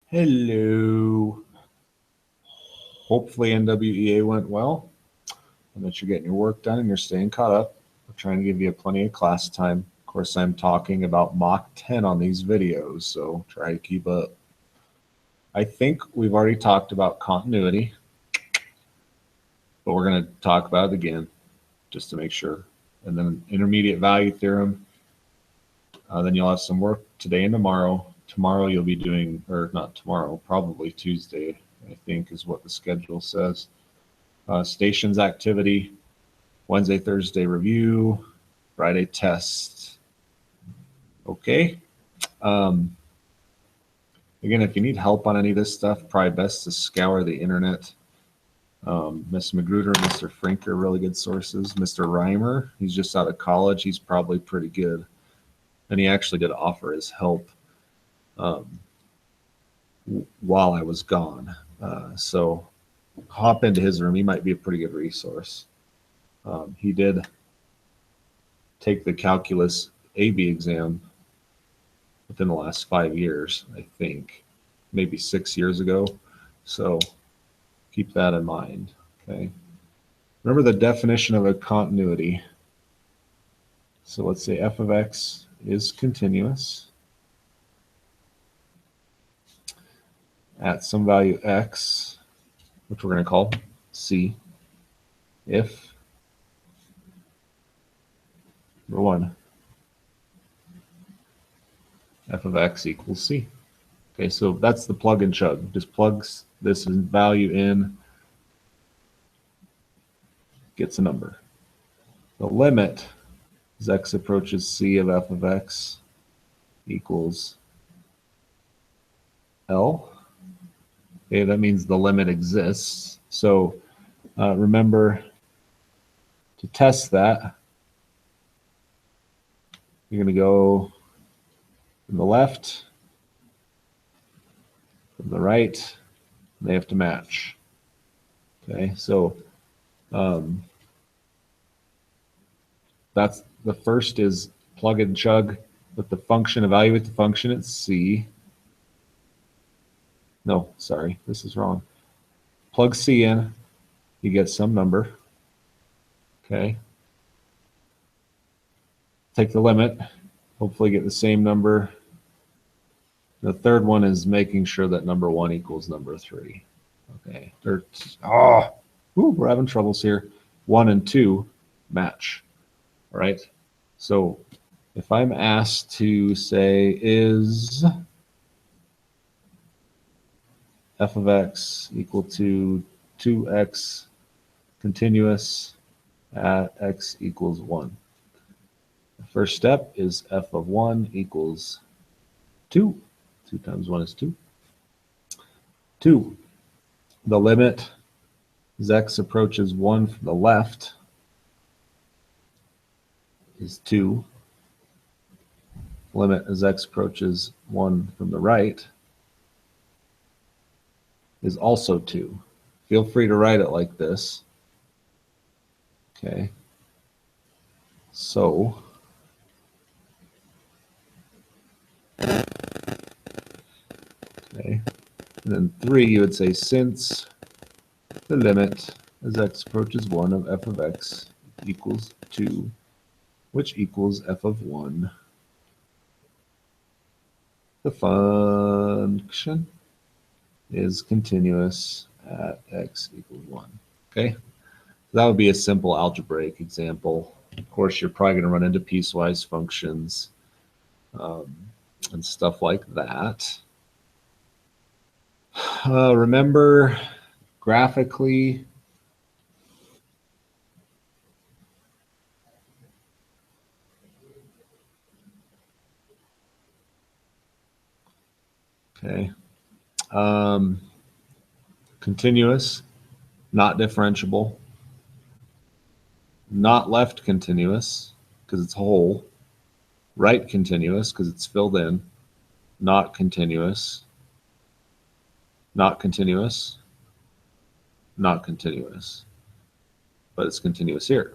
Hello. Hopefully NWEA went well and that you're getting your work done and you're staying caught up. We're trying to give you plenty of class time. Of course, I'm talking about Mach 10 on these videos, so try to keep up. I think we've already talked about continuity, but we're going to talk about it again just to make sure. And then intermediate value theorem. Then you'll have some work today and tomorrow. Tomorrow you'll be doing, or not tomorrow, probably Tuesday, I think is what the schedule says. Stations activity, Wednesday, Thursday review, Friday test. Okay. Again, if you need help on any of this stuff, probably best to scour the internet. Ms. Magruder and Mr. Frink are really good sources. Mr. Reimer, he's just out of college. He's probably pretty good. And he actually did offer his help while I was gone. So hop into his room. He might be a pretty good resource. He did take the calculus AB exam within the last 5 years, I think, maybe 6 years ago. So keep that in mind, okay? Remember the definition of a continuity. So let's say f of x is continuous at some value x, which we're going to call c, if, number one, f of x equals c. Okay, so that's the plug and chug. Just plugs this value in, gets a number. The limit as x approaches c of f of x equals L. Okay, that means the limit exists. So remember to test that, you're going to go from the left, from the right, and they have to match. Okay, so that's the first is plug and chug with the function, evaluate the function at c. No, sorry, this is wrong. Plug c in, you get some number. Okay. Take the limit, hopefully get the same number. The third one is making sure that number 1 equals number 3. Okay. We're having troubles here. 1 and 2 match. All right. So if I'm asked to say, is f of x equal to 2x continuous at x equals 1. The first step is f of 1 equals 2. 2 times 1 is 2. 2. The limit as x approaches 1 from the left is 2. Limit as x approaches 1 from the right is also 2. Feel free to write it like this. Okay. So okay. And then 3, you would say since the limit as x approaches 1 of f of x equals 2, which equals f of 1, the function is continuous at x equals 1. Okay, so that would be a simple algebraic example. Of course, you're probably going to run into piecewise functions and stuff like that. Remember, graphically, okay, continuous, not differentiable, not left continuous because it's whole, right continuous because it's filled in, not continuous, not continuous, not continuous, but it's continuous here.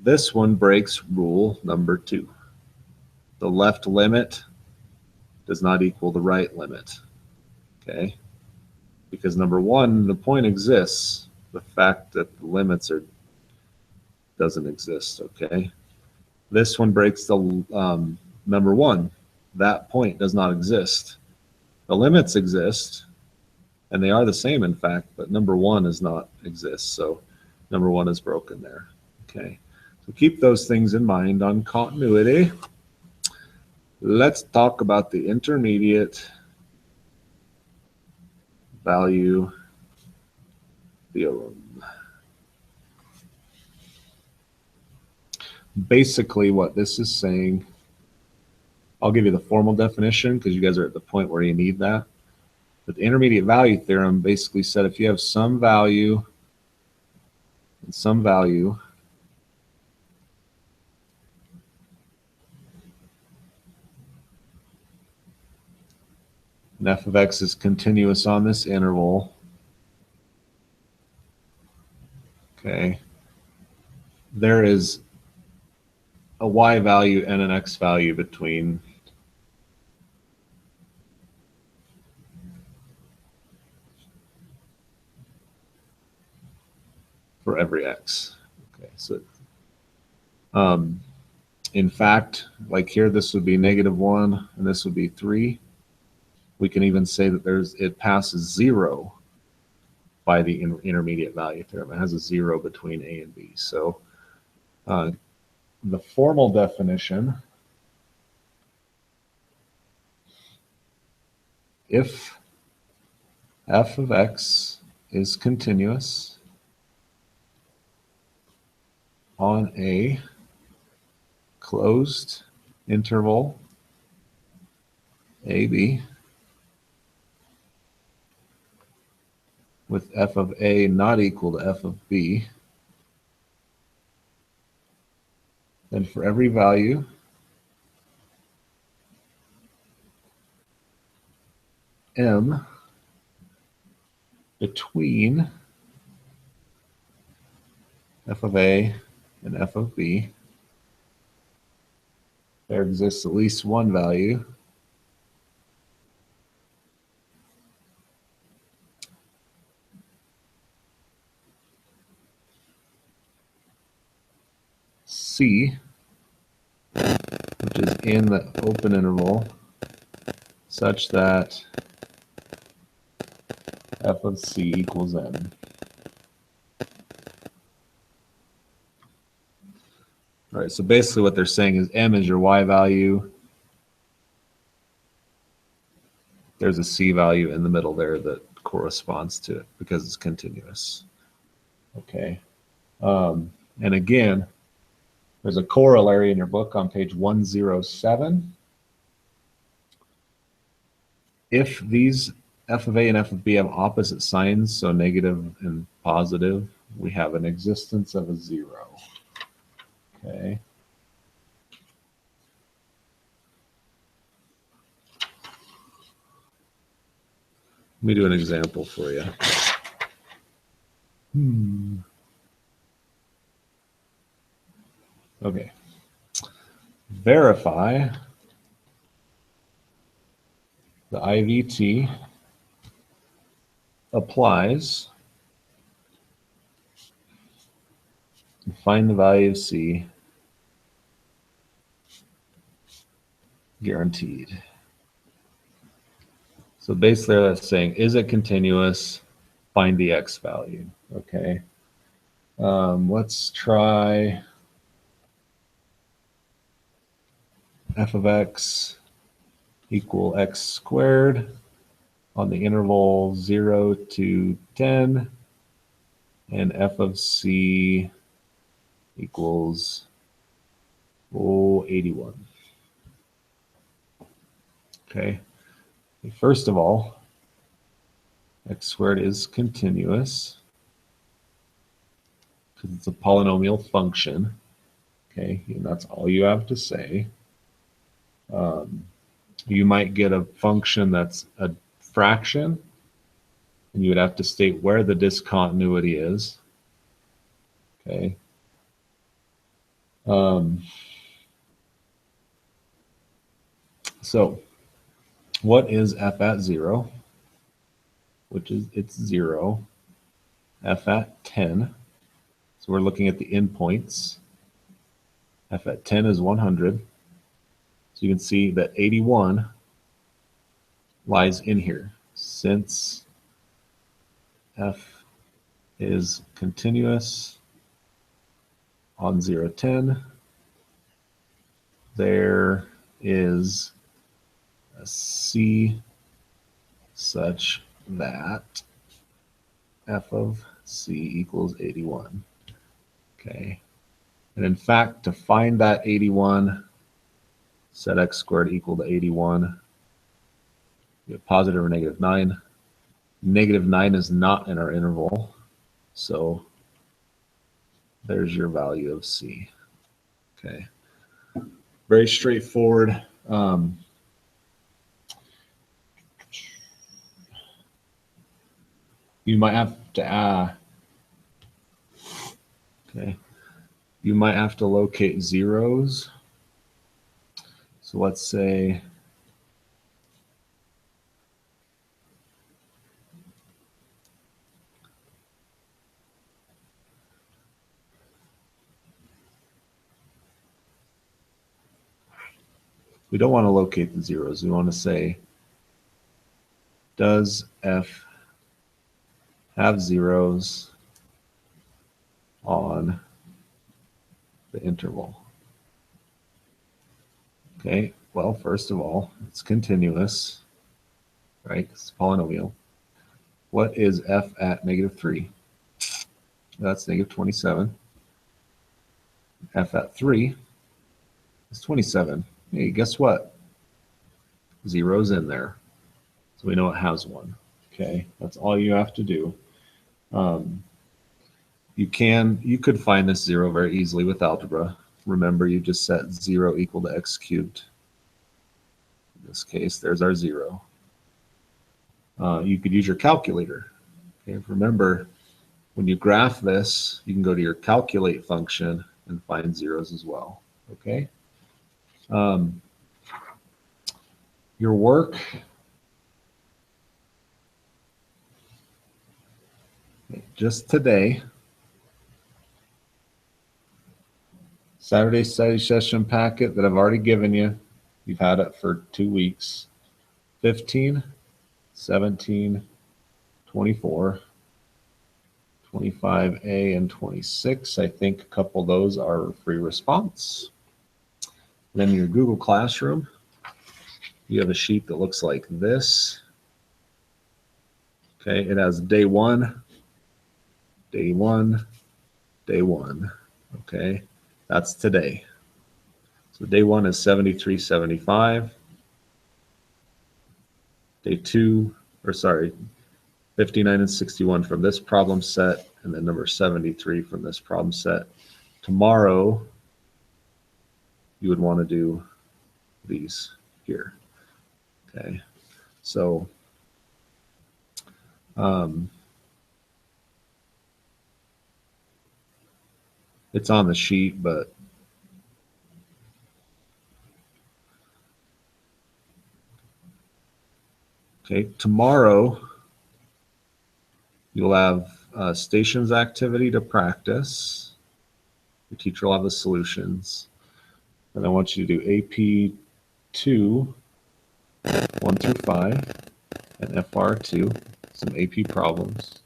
This one breaks rule number 2. The left limit does not equal the right limit. Okay? Because number one, the point exists. The fact that the limits doesn't exist. Okay? This one breaks the number one. That point does not exist. The limits exist, and they are the same, in fact, but number one does not exist. So number one is broken there. Okay, so keep those things in mind on continuity. Let's talk about the intermediate value theorem. Basically, what this is saying, I'll give you the formal definition because you guys are at the point where you need that. But the intermediate value theorem basically said if you have some value and some value, and f of x is continuous on this interval, okay, there is a y value and an x value between for every x. Okay, so in fact, like here, this would be -1 and this would be 3. We can even say that it passes 0 by the intermediate value theorem. It has a 0 between a and b. So the formal definition, if f of x is continuous on a closed interval AB with f of a not equal to f of b, then for every value m between f of a and f of b, there exists at least one value c, which is in the open interval, such that f of c equals n. All right, so basically what they're saying is m is your y value. There's a c value in the middle there that corresponds to it because it's continuous. Okay. And again, there's a corollary in your book on page 107. If these f of a and f of b have opposite signs, so negative and positive, we have an existence of a 0. Okay. Let me do an example for you. Okay. Verify the IVT applies and find the value of C guaranteed. So basically that's saying, is it continuous? Find the X value. Okay. Let's try f of x equal x squared on the interval 0 to 10, and f of c equals 81. Okay. First of all, x squared is continuous because it's a polynomial function. Okay, and that's all you have to say. You might get a function that's a fraction, and you would have to state where the discontinuity is. Okay. So what is f at 0, which is it's 0, f at 10, so we're looking at the endpoints. F at 10 is 100, so you can see that 81 lies in here. Since f is continuous on 0, 10, there is a C such that f of C equals 81. Okay. And in fact, to find that 81, set x squared equal to 81, you have positive or negative 9. Negative 9 is not in our interval, so there's your value of C. Okay. Very straightforward. You might have to okay. You might have to locate zeros. So let's say we don't want to locate the zeros. We want to say, does f have zeros on the interval? Okay, well, first of all, it's continuous, right? It's a polynomial. What is f at negative 3? That's negative 27. F at 3 is 27. Hey, guess what? Zero's in there. So we know it has one. Okay, that's all you have to do. You could find this zero very easily with algebra. Remember, you just set 0 equal to x cubed. In this case, there's our 0. You could use your calculator. Okay, remember, when you graph this, you can go to your calculate function and find zeros as well. Okay. Your work, just today, Saturday study session packet that I've already given you. You've had it for 2 weeks. 15, 17, 24, 25A, and 26. I think a couple of those are free response. And then in your Google Classroom, you have a sheet that looks like this. Okay, it has day 1, day 1, day 1. Okay, that's today. So day 1 is 7375. Day 2, 59 and 61 from this problem set, and then number 73 from this problem set. Tomorrow, you would want to do these here. Okay, so it's on the sheet, but okay, tomorrow you'll have stations activity to practice. Your teacher will have the solutions. And I want you to do AP 2, 1 through 5, and FR2, some AP problems.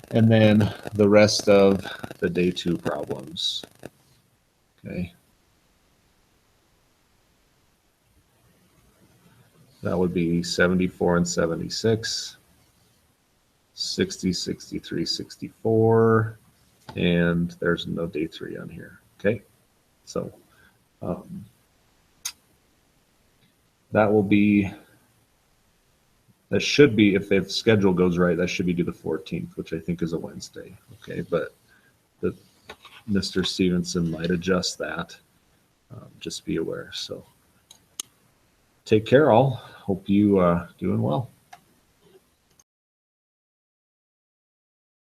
And then the rest of the day 2 problems. Okay. That would be 74 and 76, 60, 63, 64, and there's no day 3 on here. Okay, so that should be, if the schedule goes right, that should be due the 14th, which I think is a Wednesday. Okay, but Mr. Stevenson might adjust that. Just be aware. So take care all. Hope you doing well.